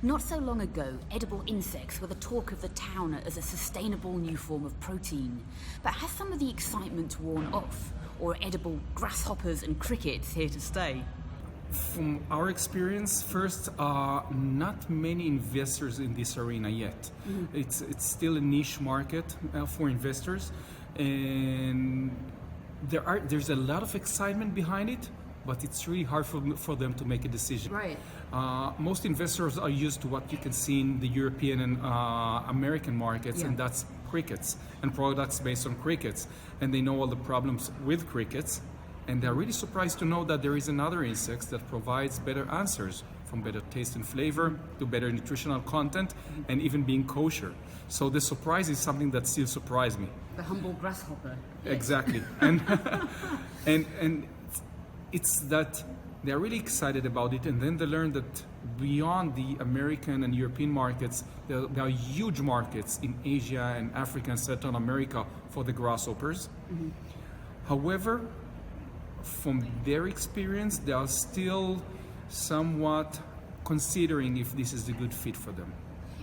Not so long ago, edible insects were the talk of the town as a sustainable new form of protein. But has some of the excitement worn off? Or are edible grasshoppers and crickets here to stay? From our experience, first, not many investors in this arena yet. It's still a niche market for investors, and there's a lot of excitement behind it, but it's really hard for them to make a decision. Right. Most investors are used to what you can see in the European and American markets, and that's crickets and products based on crickets, and they know all the problems with crickets. And they're really surprised to know that there is another insect that provides better answers, from better taste and flavor to better nutritional content and even being kosher. So the surprise is something that still surprised me. The humble grasshopper. Exactly. And it's that they're really excited about it, and then they learn that beyond the American and European markets, there are huge markets in Asia and Africa and Central America for the grasshoppers. However, from their experience, they are still somewhat considering if this is a good fit for them.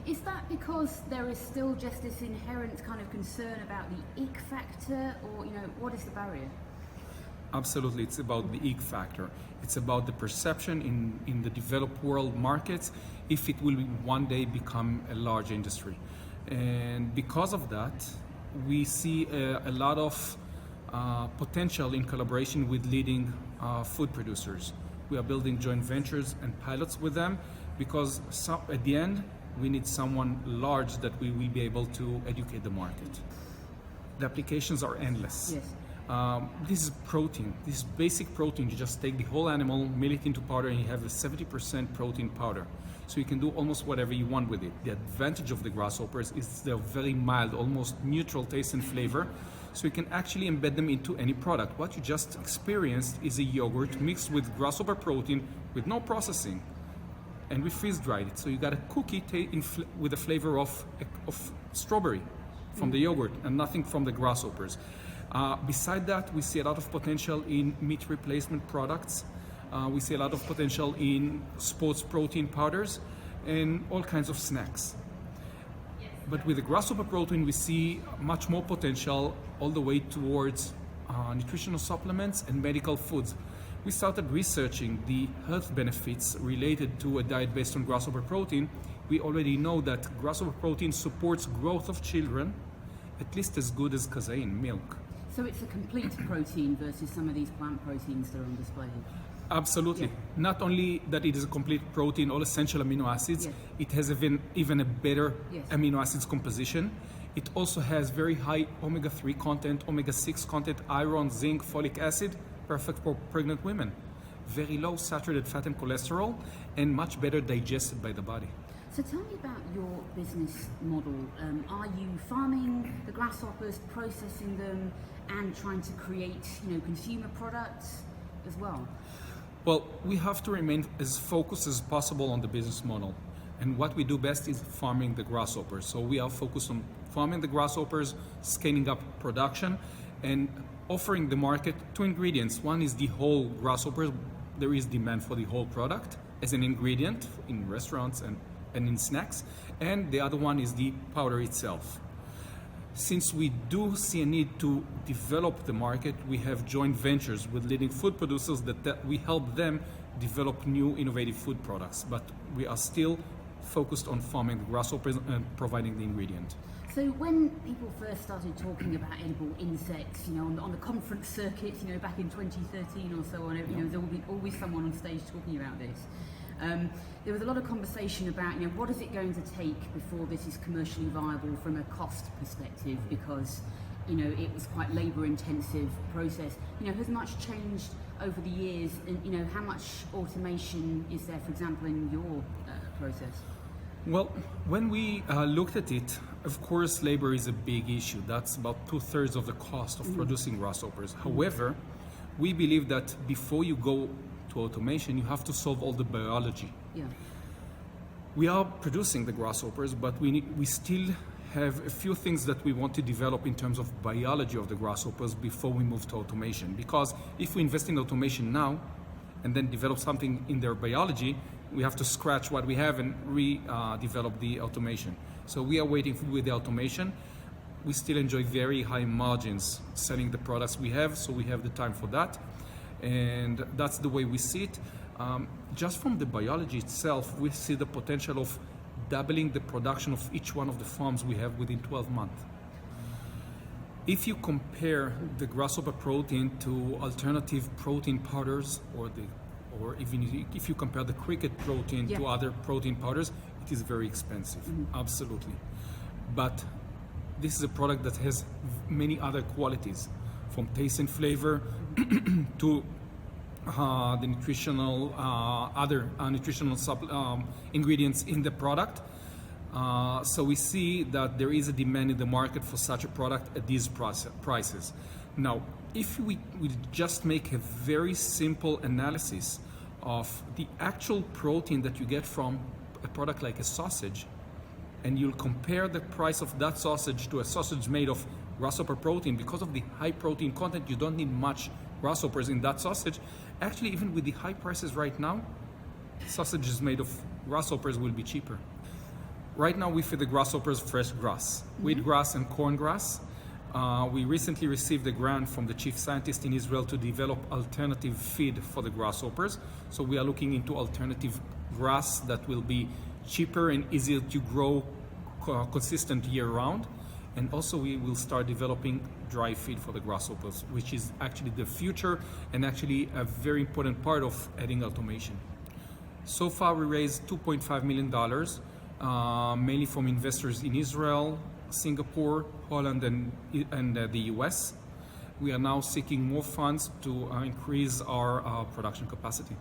Is that because there is still just this inherent kind of concern about the ick factor, or what is the barrier? Absolutely, it's about the ick factor. It's about the perception in the developed world markets if it will one day become a large industry. And because of that, we see a lot of potential in collaboration with leading food producers. We are building joint ventures and pilots with them because at the end we need someone large that we will be able to educate the market. The applications are endless. Yes. This is protein. This is basic protein. You just take the whole animal, mill it into powder, and you have a 70% protein powder. So you can do almost whatever you want with it. The advantage of the grasshoppers is they're very mild, almost neutral taste and flavor. So you can actually embed them into any product. What you just experienced is a yogurt mixed with grasshopper protein with no processing. And we freeze dried it. So you got a cookie with a flavor of strawberry from the yogurt and nothing from the grasshoppers. Beside that, we see a lot of potential in meat replacement products. We see a lot of potential in sports protein powders and all kinds of snacks. But with the grasshopper protein, we see much more potential all the way towards nutritional supplements and medical foods. We started researching the health benefits related to a diet based on grasshopper protein. We already know that grasshopper protein supports growth of children at least as good as casein, milk. So it's a complete protein versus some of these plant proteins that are on display. Absolutely. Not only that it is a complete protein, all essential amino acids, it has even a better amino acids composition. It also has very high omega-3 content, omega-6 content, iron, zinc, folic acid, perfect for pregnant women. Very low saturated fat and cholesterol, and much better digested by the body. So tell me about your business model. Are you farming the grasshoppers, processing them, and trying to create, consumer products as well? Well, we have to remain as focused as possible on the business model. And what we do best is farming the grasshoppers. So we are focused on farming the grasshoppers, scaling up production, and offering the market two ingredients. One is the whole grasshopper. There is demand for the whole product as an ingredient in restaurants and in snacks. And the other one is the powder itself. Since we do see a need to develop the market, we have joint ventures with leading food producers that we help them develop new innovative food products. But we are still focused on farming the grasshoppers and providing the ingredient. So when people first started talking about edible insects, on the conference circuits, back in 2013 or so on, there will be always someone on stage talking about this. There was a lot of conversation about, what is it going to take before this is commercially viable from a cost perspective, because, it was quite labour-intensive process. Has much changed over the years, and, how much automation is there, for example, in your process? Well, when we looked at it, of course, labor is a big issue. That's about 2/3 of the cost of producing grasshoppers. However, we believe that before you go to automation, you have to solve all the biology. We are producing the grasshoppers, but we still have a few things that we want to develop in terms of biology of the grasshoppers before we move to automation. Because if we invest in automation now and then develop something in their biology, we have to scratch what we have and redevelop the automation. So we are waiting with the automation. We still enjoy very high margins selling the products we have, so we have the time for that. And that's the way we see it. Just from the biology itself, we see the potential of doubling the production of each one of the farms we have within 12 months. If you compare the grasshopper protein to alternative protein powders, or even if you compare the cricket protein to other protein powders, it is very expensive, absolutely. But this is a product that has many other qualities, from taste and flavor to the nutritional, other nutritional ingredients in the product. So we see that there is a demand in the market for such a product at these prices. Now, if we just make a very simple analysis of the actual protein that you get from a product like a sausage, and you'll compare the price of that sausage to a sausage made of grasshopper protein, because of the high protein content, you don't need much grasshoppers in that sausage. Actually, even with the high prices right now, sausages made of grasshoppers will be cheaper. Right now we feed the grasshoppers fresh grass, wheat grass and corn grass. We recently received a grant from the chief scientist in Israel to develop alternative feed for the grasshoppers. So we are looking into alternative grass that will be cheaper and easier to grow consistent year round. And also we will start developing dry feed for the grasshoppers, which is actually the future and actually a very important part of adding automation. So far we raised $2.5 million, mainly from investors in Israel, Singapore, Holland, and the US. We are now seeking more funds to increase our production capacity.